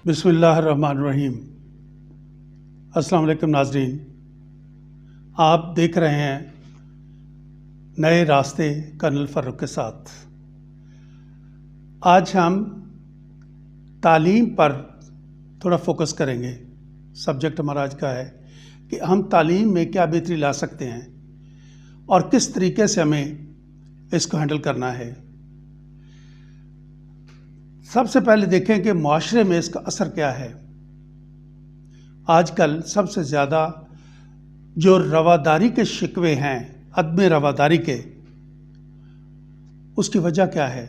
बिस्मिल्लाहिर्रहमानिर्रहीम। अस्सलाम वालेकुम नाज़रीन, आप देख रहे हैं नए रास्ते कर्नल फ़ारूक के साथ। आज हम तालीम पर थोड़ा फोकस करेंगे। सब्जेक्ट हमारा आज का है कि हम तालीम में क्या बेहतरी ला सकते हैं और किस तरीके से हमें इसको हैंडल करना है। सबसे पहले देखें कि माशरे में इसका असर क्या है। आजकल सबसे ज़्यादा जो रवादारी के शिकवे हैं, अदम रवादारी के, उसकी वजह क्या है?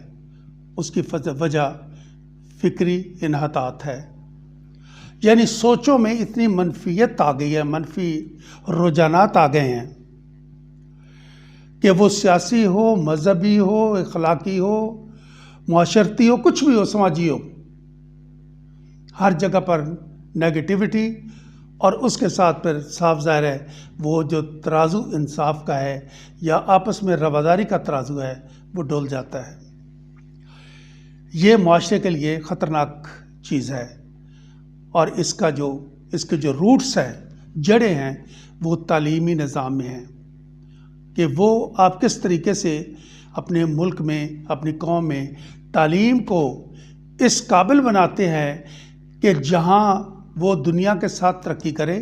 उसकी वजह फ़िक्री इन्हतात है। यानी सोचों में इतनी मनफियत आ गई है, मनफी रुझानात आ गए हैं कि वो सियासी हो, मजहबी हो, अखलाकी हो, मुआशरती हो, कुछ भी हो, समाजी हो, हर जगह पर नेगेटिविटी। और उसके साथ फिर साफ ज़ाहिर है वो जो तराजू इंसाफ का है या आपस में रवादारी का तराजू है वो डोल जाता है। ये मुआशरे के लिए ख़तरनाक चीज़ है और इसके जो रूट्स हैं, जड़ें हैं, वो तालीमी निज़ाम में हैं कि वो आप किस तरीके से अपने मुल्क में, अपनी कौम में तालीम को इस काबिल बनाते हैं कि जहाँ वो दुनिया के साथ तरक्की करे,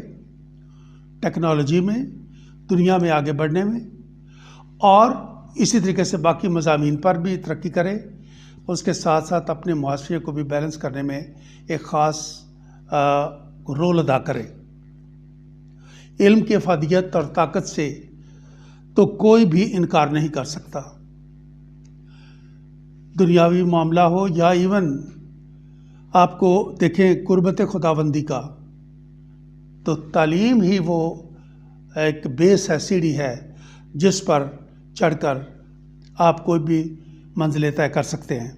टेक्नोलॉजी में, दुनिया में आगे बढ़ने में, और इसी तरीके से बाकी मज़ामीन पर भी तरक्की करे, उसके साथ साथ अपने मुआशरे को भी बैलेंस करने में एक ख़ास रोल अदा करे। इल्म की अफादियत और ताकत से तो कोई भी इनकार नहीं कर सकता। दुनियावी मामला हो या इवन आपको देखें कुर्बत खुदाबंदी का, तो तालीम ही वो एक बेस है, सीढ़ी है, जिस पर चढ़कर आप कोई भी मंजिलें तय कर सकते हैं।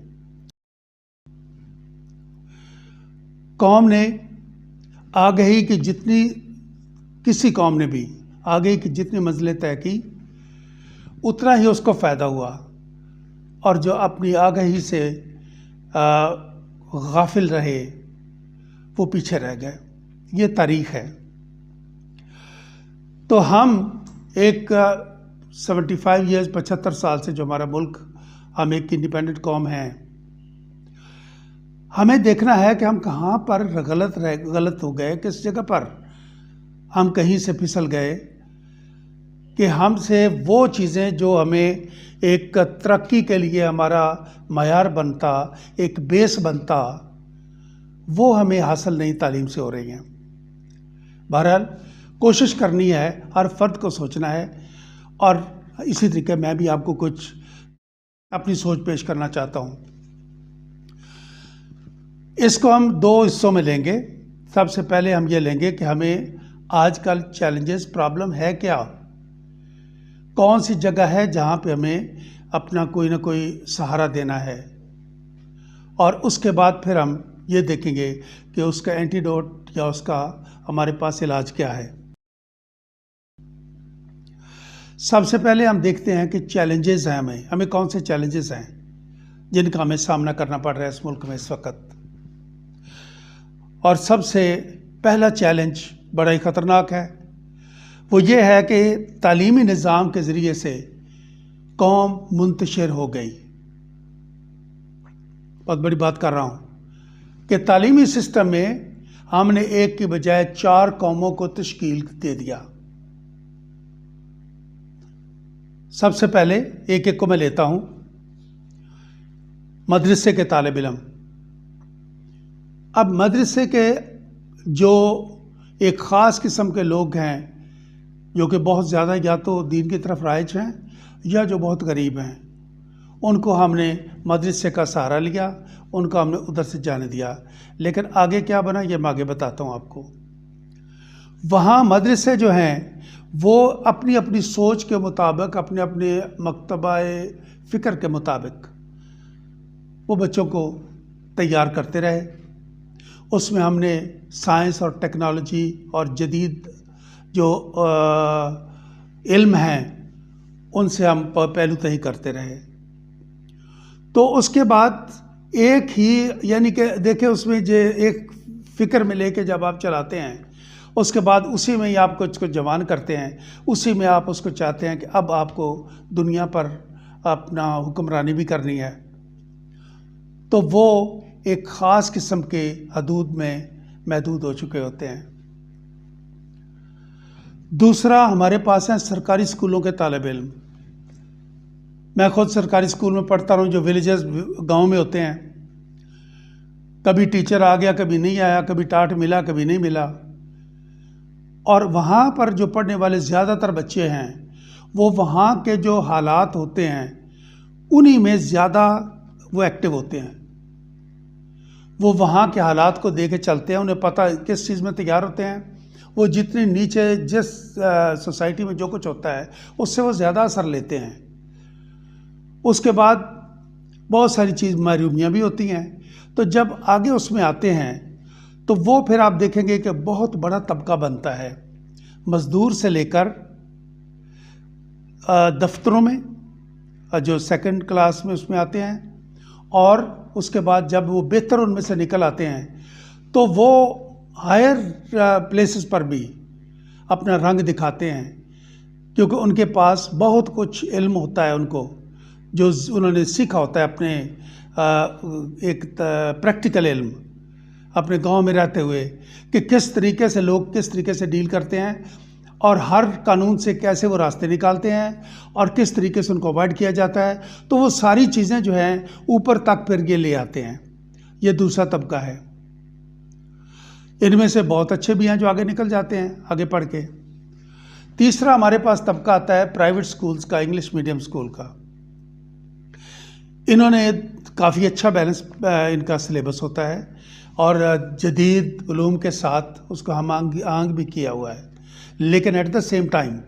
कौम ने आगे की जितनी किसी कौम ने भी आगे की जितनी मंजिलें तय की, उतना ही उसको फ़ायदा हुआ, और जो अपनी आगाही से गाफिल रहे वो पीछे रह गए। ये तारीख है। तो हम एक 75 साल से जो हमारा मुल्क, हम एक इंडिपेंडेंट कौम हैं, हमें देखना है कि हम कहाँ पर गलत हो गए, किस जगह पर हम कहीं से फिसल गए कि हमसे वो चीज़ें जो हमें एक तरक्की के लिए हमारा मयार बनता, एक बेस बनता, वो हमें हासिल नहीं तालीम से हो रही हैं। बहरहाल कोशिश करनी है, हर फर्द को सोचना है, और इसी तरीके मैं भी आपको कुछ अपनी सोच पेश करना चाहता हूँ। इसको हम दो हिस्सों में लेंगे। सबसे पहले हम ये लेंगे कि हमें आजकल चैलेंजेस, प्रॉब्लम है क्या, कौन सी जगह है जहाँ पे हमें अपना कोई ना कोई सहारा देना है, और उसके बाद फिर हम ये देखेंगे कि उसका एंटीडोट या उसका हमारे पास इलाज क्या है। सबसे पहले हम देखते हैं कि चैलेंजेस हैं, हमें कौन से चैलेंजेस हैं जिनका हमें सामना करना पड़ रहा है इस मुल्क में इस वक्त। और सबसे पहला चैलेंज बड़ा ही ख़तरनाक है। वो ये है कि तालीमी निज़ाम के ज़रिए से कौम मुंतशिर हो गई। बहुत बड़ी बात कर रहा हूँ कि तालीमी सिस्टम में हमने एक की बजाय 4 कौमों को तश्कील दे दिया। सबसे पहले एक एक को मैं लेता हूँ। मदरसे के तालिब इल्म। अब मदरसे के जो एक ख़ास किस्म के लोग हैं, जो कि बहुत ज़्यादा या तो दीन की तरफ राइज हैं या जो बहुत गरीब हैं, उनको हमने मदरसे का सहारा लिया, उनको हमने उधर से जाने दिया। लेकिन आगे क्या बना ये मैं आगे बताता हूँ आपको। वहाँ मदरसे जो हैं वो अपनी अपनी सोच के मुताबिक, अपने अपने मकतबाए फ़िक्र के मुताबिक वो बच्चों को तैयार करते रहे। उसमें हमने साइंस और टेक्नोलॉजी और जदीद जो इल्म हैं उनसे हम पहलू तही करते रहे। तो उसके बाद एक ही, यानी कि देखें उसमें जो एक फ़िक्र में लेके जब आप चलाते हैं, उसके बाद उसी में ही आप कुछ जवान करते हैं, उसी में आप उसको चाहते हैं कि अब आपको दुनिया पर अपना हुक्मरानी भी करनी है, तो वो एक ख़ास किस्म के हदूद में महदूद हो चुके होते हैं। दूसरा हमारे पास है सरकारी स्कूलों के तालिब इल्म। मैं खुद सरकारी स्कूल में पढ़ता रहा हूँ, जो विलेजेस गांव में होते हैं। कभी टीचर आ गया, कभी नहीं आया, कभी टाट मिला, कभी नहीं मिला। और वहाँ पर जो पढ़ने वाले ज़्यादातर बच्चे हैं, वो वहाँ के जो हालात होते हैं उन्हीं में ज़्यादा वो एक्टिव होते हैं। वो वहाँ के हालात को देख के चलते हैं, उन्हें पता किस चीज़ में तैयार होते हैं। वो जितनी नीचे जिस सोसाइटी में जो कुछ होता है उससे वो ज़्यादा असर लेते हैं। उसके बाद बहुत सारी चीज़ महरूमियाँ भी होती हैं। तो जब आगे उसमें आते हैं तो वो फिर आप देखेंगे कि बहुत बड़ा तबका बनता है, मज़दूर से लेकर दफ्तरों में जो सेकंड क्लास में उसमें आते हैं, और उसके बाद जब वो बेहतर उनमें से निकल आते हैं तो वो हायर प्लेसेस पर भी अपना रंग दिखाते हैं, क्योंकि उनके पास बहुत कुछ इल्म होता है उनको, जो उन्होंने सीखा होता है अपने एक प्रैक्टिकल इल्म अपने गांव में रहते हुए, कि किस तरीके से लोग किस तरीके से डील करते हैं और हर कानून से कैसे वो रास्ते निकालते हैं और किस तरीके से उनको अवॉइड किया जाता है। तो वो सारी चीज़ें जो हैं ऊपर तक फिर ये ले आते हैं। ये दूसरा तबका है। इनमें से बहुत अच्छे भी हैं जो आगे निकल जाते हैं आगे पढ़ के। तीसरा हमारे पास तबका आता है प्राइवेट स्कूल्स का, इंग्लिश मीडियम स्कूल का। इन्होंने काफ़ी अच्छा बैलेंस इनका सिलेबस होता है और जदीद उलूम के साथ उसको हम आंग भी किया हुआ है। लेकिन एट द सेम टाइम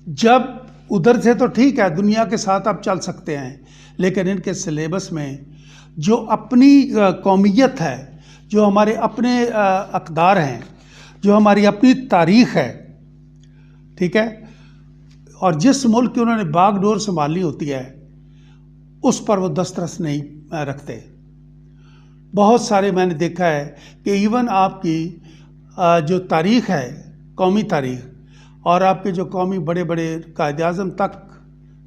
जब उधर से तो ठीक है, दुनिया के साथ आप चल सकते हैं, लेकिन इनके सिलेबस में जो अपनी कौमियत है, जो हमारे अपने अक़दार हैं, जो हमारी अपनी तारीख़ है, ठीक है, और जिस मुल्क की उन्होंने बागडोर संभालनी होती है उस पर वो दस्तरस नहीं रखते। बहुत सारे मैंने देखा है कि इवन आपकी जो तारीख़ है, कौमी तारीख़, और आपके जो कौमी बड़े बड़े कायद आज़म तक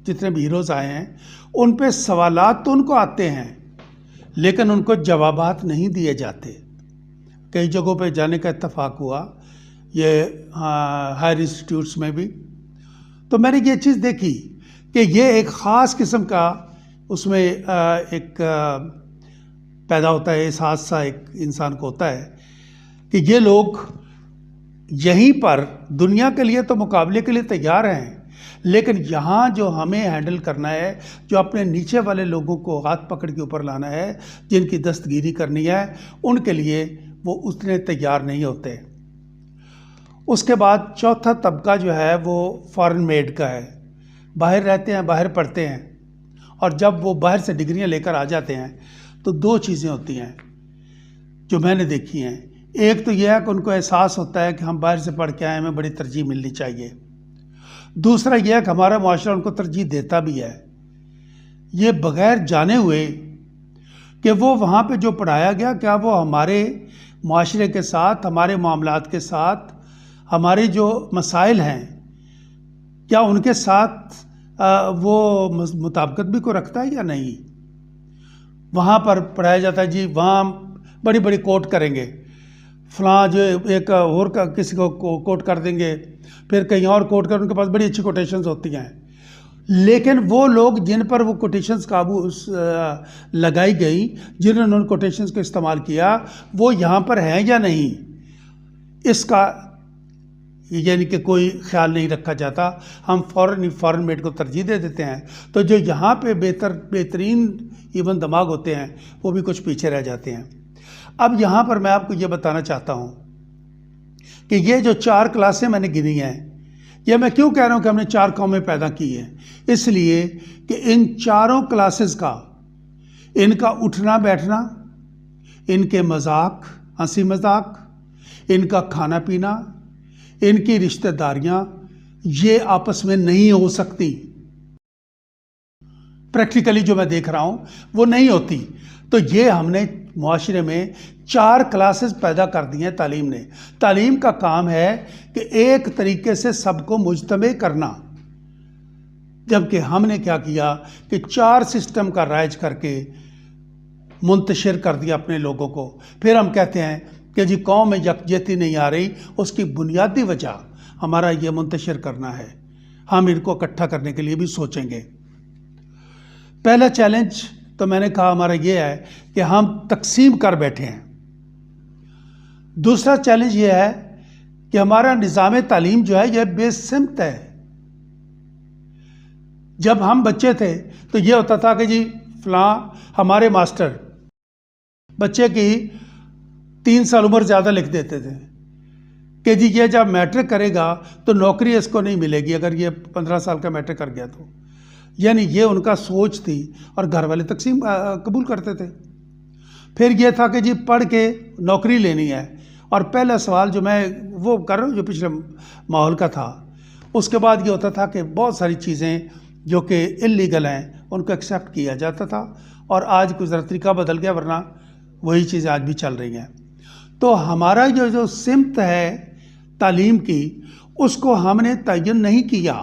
जितने भी हीरोज़ आए हैं, उन पे सवालात तो उनको आते हैं लेकिन उनको जवाबात नहीं दिए जाते। कई जगहों पे जाने का इत्तफाक हुआ, ये हायर इंस्टीट्यूट्स में भी, तो मैंने ये चीज़ देखी कि ये एक ख़ास किस्म का उसमें एक पैदा होता है, एहसास सा एक इंसान को होता है कि ये लोग यहीं पर दुनिया के लिए तो मुकाबले के लिए तैयार हैं, लेकिन यहाँ जो हमें हैंडल करना है, जो अपने नीचे वाले लोगों को हाथ पकड़ के ऊपर लाना है, जिनकी दस्तगीरी करनी है, उनके लिए वो उतने तैयार नहीं होते। उसके बाद चौथा तबका जो है वो फॉरेन मेड का है। बाहर रहते हैं, बाहर पढ़ते हैं, और जब वो बाहर से डिग्रियां लेकर आ जाते हैं तो दो चीज़ें होती हैं जो मैंने देखी हैं। एक तो यह है कि उनको एहसास होता है कि हम बाहर से पढ़ के आए, हमें बड़ी तरजीह मिलनी चाहिए। दूसरा यह है कि हमारा माशरा उनको तरजीह देता भी है, ये बग़ैर जाने हुए कि वो वहाँ पे जो पढ़ाया गया क्या वो हमारे माशरे के साथ, हमारे मामलात के साथ, हमारे जो मसाइल हैं क्या उनके साथ वो मुताबिकत भी को रखता है या नहीं। वहाँ पर पढ़ाया जाता है जी, वहाँ बड़ी बड़ी कोट करेंगे, फलां जो एक और का किसी को कोट कर देंगे, फिर कहीं और कोट कर, उनके पास बड़ी अच्छी कोटेशंस होती हैं, लेकिन वो लोग जिन पर वो कोटेशंस काबू लगाई गई, जिन्होंने उन कोटेशंस को इस्तेमाल किया, वो यहाँ पर हैं या नहीं, इसका यानी कि कोई ख्याल नहीं रखा जाता। हम फ़ॉरेन मेड को तरजीह दे देते हैं, तो जो यहाँ पे बेहतरीन इवन दिमाग होते हैं वो भी कुछ पीछे रह जाते हैं। अब यहाँ पर मैं आपको ये बताना चाहता हूँ कि ये जो 4 क्लासें मैंने गिनी हैं, ये मैं क्यों कह रहा हूँ कि हमने 4 कौमें पैदा की हैं, इसलिए कि इन चारों क्लासेस का, इनका उठना बैठना, इनके मजाक, हंसी मजाक, इनका खाना पीना, इनकी रिश्तेदारियां, ये आपस में नहीं हो सकती। प्रैक्टिकली जो मैं देख रहा हूं वो नहीं होती। तो ये हमने मुआशरे में 4 क्लासेस पैदा कर दी हैं तालीम ने। तालीम का काम है कि एक तरीके से सबको मुजतमे करना, जबकि हमने क्या किया कि 4 सिस्टम का राइज करके मुंतशिर कर दिया अपने लोगों को। फिर हम कहते हैं कि जी कौम में यकजहती नहीं आ रही, उसकी बुनियादी वजह हमारा ये मुंतशिर करना है। हम इनको इकट्ठा करने के लिए भी सोचेंगे। पहला चैलेंज तो मैंने कहा हमारा ये है कि हम तकसीम कर बैठे हैं। दूसरा चैलेंज ये है कि हमारा निज़ाम तालीम जो है यह बेसिमत है। जब हम बच्चे थे तो ये होता था कि जी फलां हमारे मास्टर बच्चे की 3 साल उम्र ज़्यादा लिख देते थे कि जी ये जब मैट्रिक करेगा तो नौकरी इसको नहीं मिलेगी अगर ये 15 साल का मैट्रिक कर गया तो। यानी ये उनका सोच थी और घर वाले तकसीम कबूल करते थे। फिर ये था कि जी पढ़ के नौकरी लेनी है। और पहला सवाल जो मैं वो कर रहा हूँ जो पिछले माहौल का था, उसके बाद ये होता था कि बहुत सारी चीज़ें जो कि इल्लीगल हैं उनको एक्सेप्ट किया जाता था। और आज कुछ ज़रा तरीका बदल गया, वरना वही चीज़ें आज भी चल रही हैं। तो हमारा जो सिमत है तालीम की, उसको हमने तयन नहीं किया।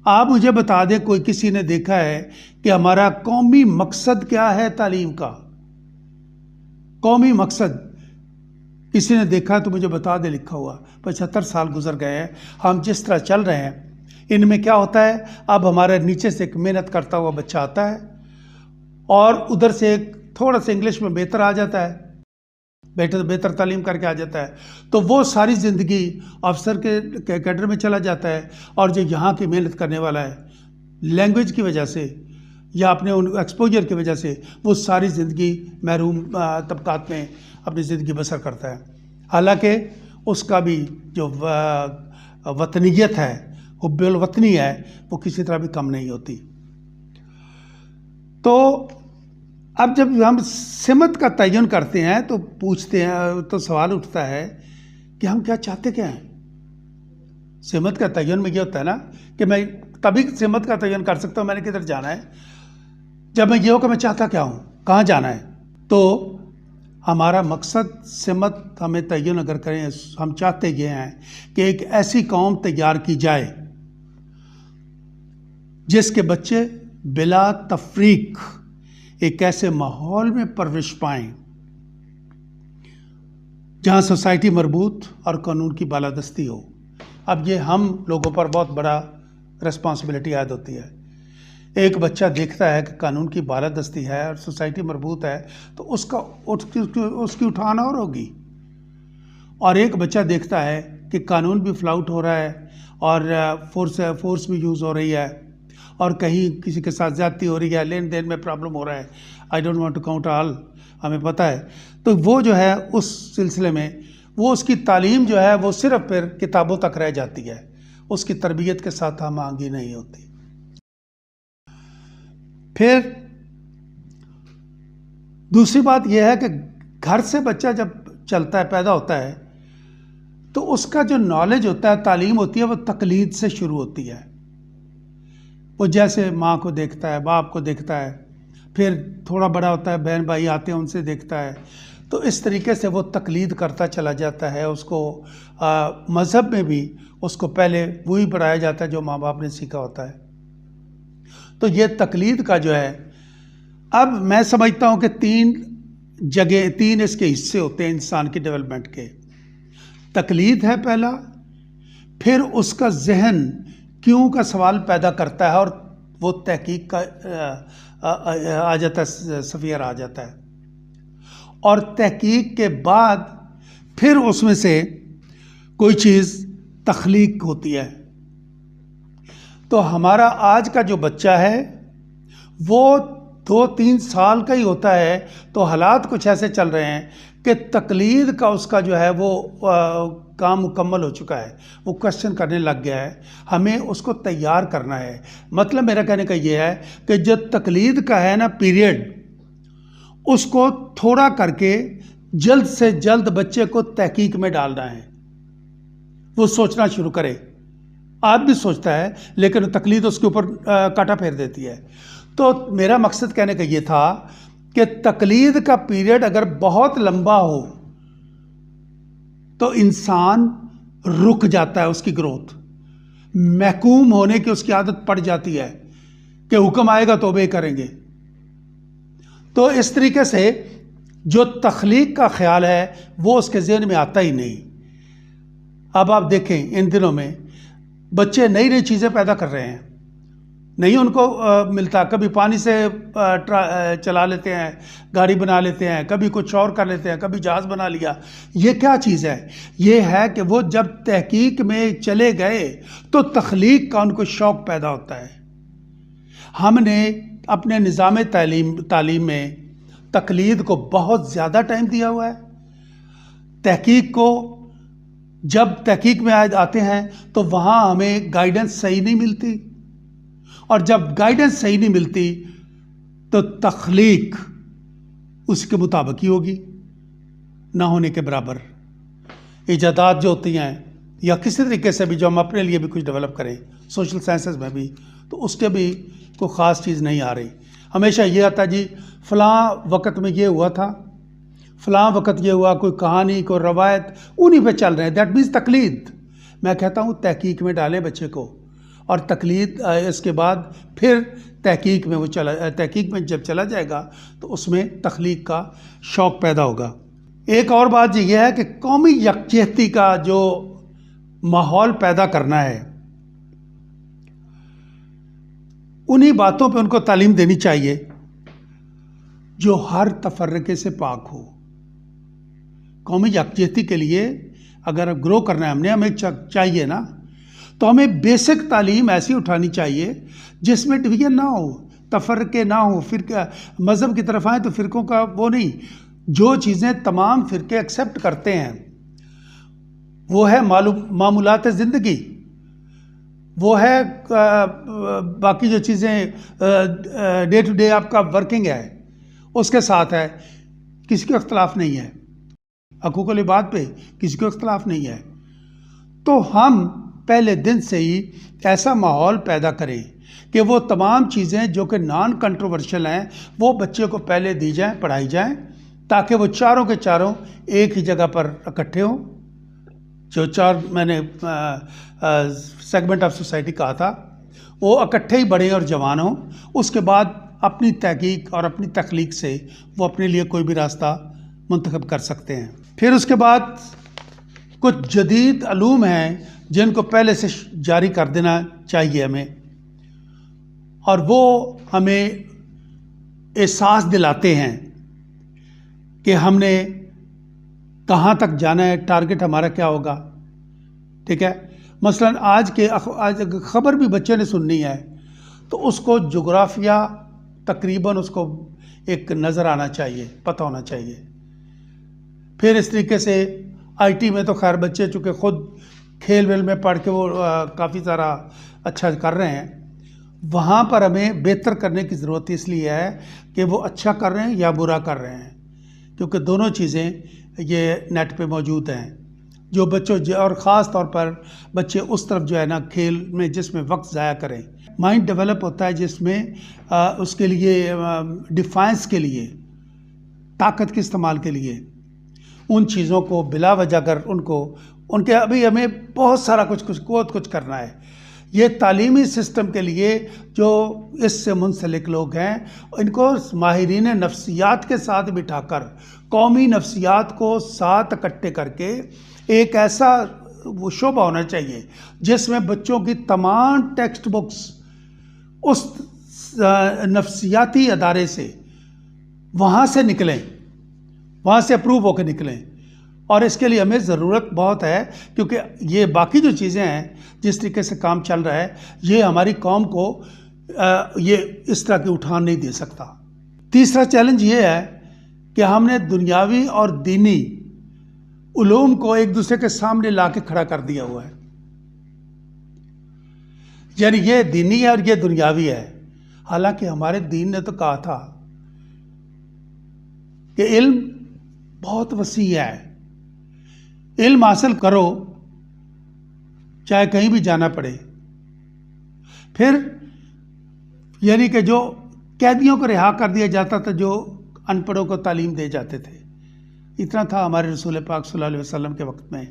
आप मुझे बता दें, कोई किसी ने देखा है कि हमारा कौमी मकसद क्या है तालीम का? कौमी मकसद किसी ने देखा तो मुझे बता दे। लिखा हुआ 75 साल गुजर गए हैं, हम जिस तरह चल रहे हैं इनमें क्या होता है, अब हमारे नीचे से एक मेहनत करता हुआ बच्चा आता है और उधर से एक थोड़ा सा इंग्लिश में बेहतर आ जाता है, बेहतर तालीम करके आ जाता है, तो वो सारी ज़िंदगी अफसर के कैडर में चला जाता है। और जो यहाँ की मेहनत करने वाला है, लैंग्वेज की वजह से या अपने उन एक्सपोजर की वजह से, वो सारी ज़िंदगी महरूम तबकात में अपनी ज़िंदगी बसर करता है। हालांकि उसका भी जो वतनीयत है, हुब्बुल वतनी है, वो किसी तरह भी कम नहीं होती। तो अब जब हम सिमत का तयन करते हैं तो पूछते हैं, तो सवाल उठता है कि हम क्या चाहते क्या हैं। सिमत का तयन में ये होता है ना कि मैं तभी सिमत का तयन कर सकता हूँ मैंने किधर जाना है, जब मैं ये हो कि मैं चाहता क्या हूँ, कहाँ जाना है। तो हमारा मकसद सिमत हमें तयन अगर करें, हम चाहते ये हैं कि एक ऐसी कौम तैयार की जाए जिसके बच्चे बिला तफरीक एक ऐसे माहौल में परवरिश पाएं जहां सोसाइटी मरबूत और कानून की बालादस्ती हो। अब ये हम लोगों पर बहुत बड़ा रिस्पॉन्सिबिलिटी आयद होती है। एक बच्चा देखता है कि कानून की बालादस्ती है और सोसाइटी मरबूत है, तो उसकी उठान और होगी। और एक बच्चा देखता है कि कानून भी फ्लाउट हो रहा है और फोर्स भी यूज़ हो रही है और कहीं किसी के साथ ज़्यादती हो रही है, लेन देन में प्रॉब्लम हो रहा है, I don't want to count all, हमें पता है। तो वो जो है उस सिलसिले में वो उसकी तालीम जो है वो सिर्फ फिर किताबों तक रह जाती है, उसकी तरबियत के साथ हम आगे नहीं होती। फिर दूसरी बात यह है कि घर से बच्चा जब चलता है, पैदा होता है, तो उसका जो नॉलेज होता है, तालीम होती है, वो तकलीद से शुरू होती है। वो जैसे माँ को देखता है, बाप को देखता है, फिर थोड़ा बड़ा होता है, बहन भाई आते हैं उनसे देखता है। तो इस तरीके से वो तकलीद करता चला जाता है। उसको मज़हब में भी उसको पहले वही पढ़ाया जाता है जो माँ बाप ने सीखा होता है। तो ये तकलीद का जो है, अब मैं समझता हूँ कि 3 इसके हिस्से होते हैं इंसान की डेवलपमेंट के। तकलीद है पहला, फिर उसका जहन क्यों का सवाल पैदा करता है और वो तहकीक का आ जाता है, सफ़ियर आ जाता है। और तहकीक के बाद फिर उसमें से कोई चीज़ तख्लीक होती है। तो हमारा आज का जो बच्चा है वो 2-3 साल का ही होता है, तो हालात कुछ ऐसे चल रहे हैं कि तकलीद का उसका जो है वो काम मुकम्मल हो चुका है, वो क्वेश्चन करने लग गया है। हमें उसको तैयार करना है। मतलब मेरा कहने का ये है कि जो तकलीद का है ना पीरियड, उसको थोड़ा करके जल्द से जल्द बच्चे को तहकीक में डालना है। वो सोचना शुरू करे। आप भी सोचता है लेकिन तकलीद उसके ऊपर कांटा फेर देती है। तो मेरा मकसद कहने का ये था कि तकलीद का पीरियड अगर बहुत लंबा हो तो इंसान रुक जाता है, उसकी ग्रोथ, महकूम होने की उसकी आदत पड़ जाती है कि हुक्म आएगा तो ओबे करेंगे। तो इस तरीके से जो तख्लीक का ख्याल है वो उसके जहन में आता ही नहीं। अब आप देखें इन दिनों में बच्चे नई नई चीज़ें पैदा कर रहे हैं, नहीं उनको मिलता, कभी पानी से चला लेते हैं, गाड़ी बना लेते हैं, कभी कुछ और कर लेते हैं, कभी जहाज़ बना लिया। ये क्या चीज़ है? ये है कि वो जब तहकीक में चले गए तो तख्लीक का उनको शौक़ पैदा होता है। हमने अपने निज़ाम तालीम में तकलीद को बहुत ज़्यादा टाइम दिया हुआ है। तहकीक को जब तहकीक में आते हैं तो वहाँ हमें गाइडेंस सही नहीं मिलती, और जब गाइडेंस सही नहीं मिलती तो तख्लीक उसके मुताबिक ही होगी, ना होने के बराबर। इजादात जो होती हैं या किसी तरीके से भी जो हम अपने लिए भी कुछ डेवलप करें, सोशल साइंसेस में भी, तो उसके भी कोई ख़ास चीज़ नहीं आ रही। हमेशा ये आता जी फ़लाँ वक़्त में ये हुआ था, फ़लाँ वक़्त ये हुआ, कोई कहानी कोई रवायत, उन्हीं पे चल रहे हैं। दैट मीन्स तकलीद। मैं कहता हूँ तहकीक में डालें बच्चे को, और तकलीद इसके बाद फिर तहकीक में तहकीक में जब चला जाएगा तो उसमें तख्लीक का शौक़ पैदा होगा। एक और बात यह है कि कौमी यकजहती का जो माहौल पैदा करना है, उन्हीं बातों पे उनको तालीम देनी चाहिए जो हर तफर्रके से पाक हो। कौमी यकजहती के लिए अगर ग्रो करना है हमें चाहिए ना, तो हमें बेसिक तालीम ऐसी उठानी चाहिए जिसमें डिवीजन ना हो, तफर्रके ना हो, फिर मज़हब की तरफ आए तो फ़िरक़ों का वो नहीं। जो चीज़ें तमाम फ़िरक़े एक्सेप्ट करते हैं वो है मामूलात ज़िंदगी, वो है बाकी जो चीज़ें डे टू डे आपका वर्किंग है उसके साथ है, किसी को इख्तलाफ नहीं है, हकूक़ुल इबाद पे किसी को इख्तलाफ नहीं है। तो हम पहले दिन से ही ऐसा माहौल पैदा करें कि वो तमाम चीज़ें जो कि नॉन कंट्रोवर्शियल हैं वो बच्चे को पहले दी जाएं, पढ़ाई जाएं, ताकि वो चारों के चारों एक ही जगह पर इकट्ठे हों। जो चार मैंने सेगमेंट ऑफ सोसाइटी कहा था वो इकट्ठे ही बड़े और जवान हों। उसके बाद अपनी तहकीक और अपनी तख्लीक से वो अपने लिए कोई भी रास्ता मुंतखब कर सकते हैं। फिर उसके बाद कुछ जदीद अलूम हैं जिनको पहले से जारी कर देना चाहिए हमें, और वो हमें एहसास दिलाते हैं कि हमने कहाँ तक जाना है, टारगेट हमारा क्या होगा। ठीक है, मसलन आज ख़बर भी बच्चे ने सुननी है तो उसको जोग्राफिया तकरीबन उसको एक नज़र आना चाहिए, पता होना चाहिए। फिर इस तरीके से आईटी में तो खैर बच्चे चूँकि ख़ुद खेल वेल में पढ़ के वो काफ़ी सारा अच्छा कर रहे हैं, वहाँ पर हमें बेहतर करने की ज़रूरत इसलिए है कि वो अच्छा कर रहे हैं या बुरा कर रहे हैं, क्योंकि दोनों चीज़ें ये नेट पे मौजूद हैं। जो बच्चों और ख़ास तौर पर बच्चे उस तरफ जो है ना खेल में जिसमें वक्त ज़ाया करें, माइंड डेवलप होता है जिसमें उसके लिए डिफाइंस के लिए, ताकत के इस्तेमाल के लिए उन चीज़ों को बिला वजह कर उनके अभी हमें बहुत सारा कुछ करना है। ये तालीमी सिस्टम के लिए जो इससे मुंसलिक लोग हैं इनको माहिरीन नफ्सियात के साथ बिठाकर कौमी नफ्सियात को साथ इकट्ठे करके एक ऐसा वो शोबा होना चाहिए जिसमें बच्चों की तमाम टेक्स्ट बुक्स उस नफ्सियाती अदारे से वहाँ से निकलें, वहाँ से अप्रूव होकर निकलें। और इसके लिए हमें ज़रूरत बहुत है, क्योंकि ये बाकी जो चीज़ें हैं जिस तरीके से काम चल रहा है ये हमारी कौम को ये इस तरह की उठान नहीं दे सकता। तीसरा चैलेंज ये है कि हमने दुनियावी और दीनी उलूम को एक दूसरे के सामने ला के खड़ा कर दिया हुआ है, यानी ये दीनी है और ये दुनियावी है। हालांकि हमारे दीन ने तो कहा था कि इल्म बहुत वसी है, इल्म हासिल करो चाहे कहीं भी जाना पड़े। फिर यानी कि जो कैदियों को रिहा कर दिया जाता था, जो अनपढ़ों को तालीम दे जाते थे। इतना था हमारे रसूल पाक सल्लल्लाहु अलैहि वसल्लम के वक्त में,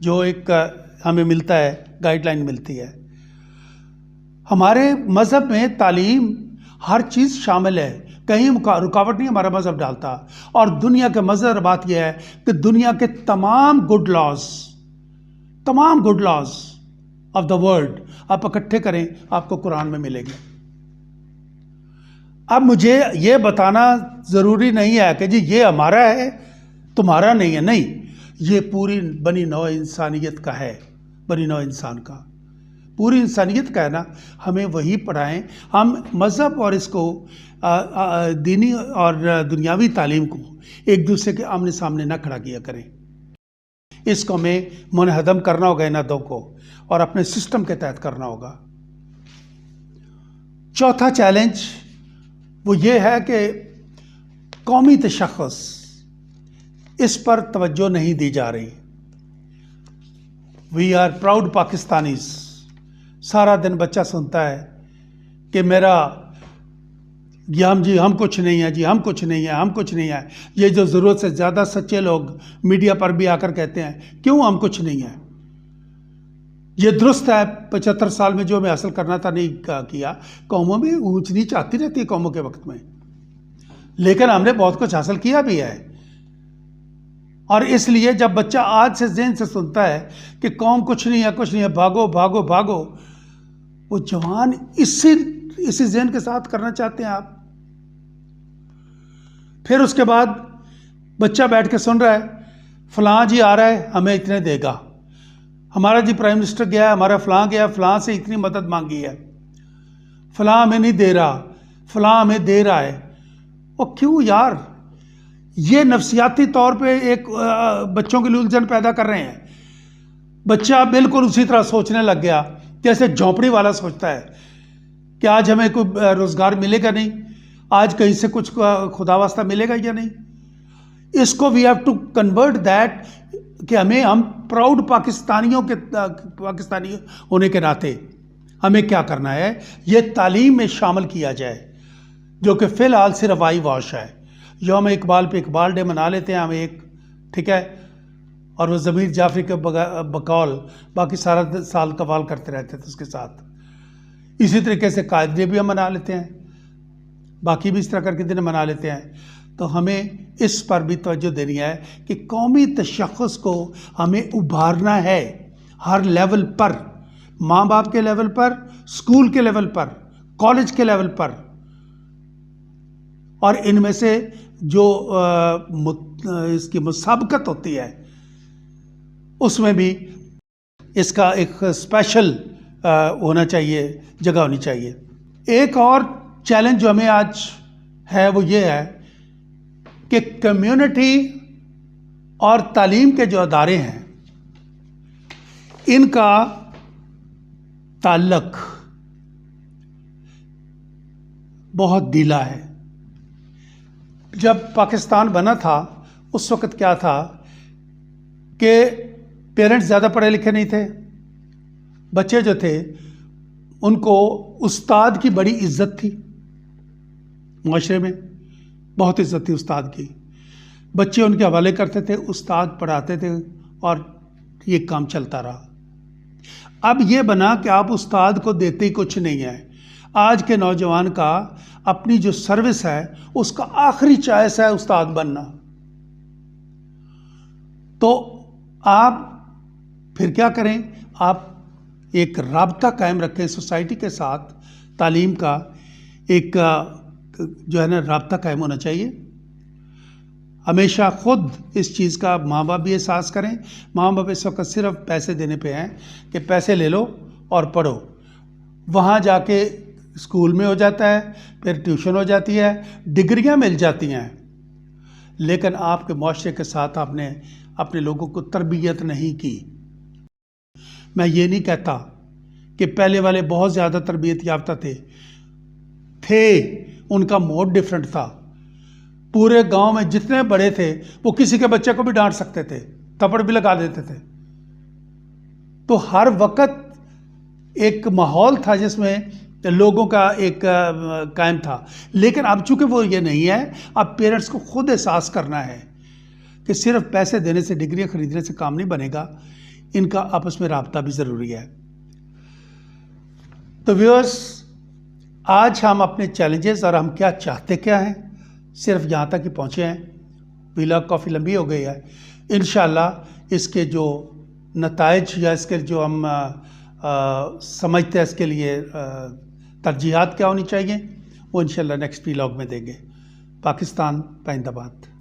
जो एक हमें मिलता है, गाइडलाइन मिलती है। हमारे मज़हब में तालीम हर चीज़ शामिल है, कहीं रुकावट नहीं हमारा मज़हब डालता। और दुनिया के मज़हब बात यह है कि दुनिया के तमाम good laws of the world आप इकट्ठे करें, आपको कुरान में मिलेंगे। अब मुझे ये बताना ज़रूरी नहीं है कि जी ये हमारा है तुम्हारा नहीं है, नहीं, ये पूरी बनी नौ इंसानियत का है, बनी नौ इंसान का, पूरी इंसानियत का है ना। हमें वही पढ़ाएं। हम मज़हब और इसको दीनी और दुनियावी तालीम को एक दूसरे के आमने सामने ना खड़ा किया करें। इसको हमें मुनहदम करना होगा इन अदों को, और अपने सिस्टम के तहत करना होगा। चौथा चैलेंज वो ये है कि कौमी तशख़्ख़ुस, इस पर तवज्जो नहीं दी जा रही। We are proud Pakistanis. सारा दिन बच्चा सुनता है कि मेरा हम कुछ नहीं है जी, हम कुछ नहीं है, हम कुछ नहीं है। ये जो ज़रूरत से ज़्यादा सच्चे लोग मीडिया पर भी आकर कहते हैं क्यों हम कुछ नहीं है। ये दुरुस्त है, 75 साल में जो हमें हासिल करना था नहीं किया। कौमों में ऊंच नीच आती रहती है कौमों के वक्त में, लेकिन हमने बहुत कुछ हासिल किया भी है। और इसलिए जब बच्चा आज से ज़हन से सुनता है कि कौम कुछ नहीं है, कुछ नहीं है, भागो भागो भागो, वो जवान इसी ज़हन के साथ करना चाहते हैं आप। फिर उसके बाद बच्चा बैठ के सुन रहा है फलां जी आ रहा है हमें इतने देगा, हमारा जी प्राइम मिनिस्टर गया है, हमारा फलां गया, फलां से इतनी मदद मांगी है, फलां हमें नहीं दे रहा, फलां हमें दे रहा है। और क्यों यार, ये नफ्सियाती तौर पे एक बच्चों के लिए उलझन पैदा कर रहे हैं। बच्चा बिल्कुल उसी तरह सोचने लग गया जैसे झोंपड़ी वाला सोचता है कि आज हमें कोई रोज़गार मिलेगा नहीं, आज कहीं से कुछ खुदा वास्ता मिलेगा या नहीं। इसको we have to convert that कि हम प्राउड पाकिस्तानी होने के नाते हमें क्या करना है, ये तालीम में शामिल किया जाए, जो कि फ़िलहाल सिर्फ वाई वॉश है। यौम इकबाल पे इकबाल डे मना लेते हैं हम एक, ठीक है, और वो ज़मीर जाफरी के बकौल बाकी सारा साल कवाल करते रहते थे उसके साथ। इसी तरीके से कायद डे भी हम मना लेते हैं, बाकी भी इस तरह करके दिन मना लेते हैं। तो हमें इस पर भी तवज्जो देनी है कि कौमी तशख़्ख़ुस को हमें उभारना है हर लेवल पर, माँ बाप के लेवल पर, स्कूल के लेवल पर, कॉलेज के लेवल पर। और इनमें से जो इसकी मुसाबकत होती है उसमें भी इसका एक स्पेशल होना चाहिए, जगह होनी चाहिए। एक और चैलेंज जो हमें आज है वो ये है कि कम्युनिटी और तालीम के जो अदारे हैं इनका ताल्लुक बहुत ढीला है। जब पाकिस्तान बना था उस वक़्त क्या था कि पेरेंट्स ज़्यादा पढ़े लिखे नहीं थे, बच्चे जो थे उनको उस्ताद की बड़ी इज्जत थी, माशरे में बहुत इज्जत थी उस्ताद की। बच्चे उनके हवाले करते थे, उस्ताद पढ़ाते थे और ये काम चलता रहा। अब ये बना कि आप उस्ताद को देते ही कुछ नहीं है। आज के नौजवान का अपनी जो सर्विस है उसका आखिरी चॉइस है उस्ताद बनना। तो आप फिर क्या करें, आप एक राब्ता कायम रखें सोसाइटी के साथ। तालीम का एक जो है ना राब्ता कायम होना चाहिए। हमेशा ख़ुद इस चीज़ का माँ बाप भी एहसास करें। माँ बाप इस वक्त सिर्फ पैसे देने पे हैं कि पैसे ले लो और पढ़ो, वहाँ जाके स्कूल में हो जाता है, फिर ट्यूशन हो जाती है, डिग्रियाँ मिल जाती हैं, लेकिन आपके माशरे के साथ आपने अपने लोगों को तरबियत नहीं की। मैं ये नहीं कहता कि पहले वाले बहुत ज़्यादा तरबियत याफ्ता थे, उनका मोड डिफरेंट था। पूरे गांव में जितने बड़े थे वो किसी के बच्चे को भी डांट सकते थे, थप्पड़ भी लगा देते थे। तो हर वक्त एक माहौल था जिसमें लोगों का एक कायम था। लेकिन अब चूंकि वो ये नहीं है, अब पेरेंट्स को खुद एहसास करना है कि सिर्फ पैसे देने से, डिग्रियां खरीदने से काम नहीं बनेगा, इनका आपस में राब्ता भी ज़रूरी है। तो व्यूअर्स, आज हम अपने चैलेंजेस और हम क्या चाहते क्या हैं सिर्फ यहाँ तक ही पहुँचे हैं। व्लॉग काफ़ी लंबी हो गई है। इंशाल्लाह इसके जो नताइज या इसके जो हम समझते हैं इसके लिए तरजीहात क्या होनी चाहिए, वो इंशाल्लाह नेक्स्ट व्लॉग में देंगे। पाकिस्तान जिंदाबाद।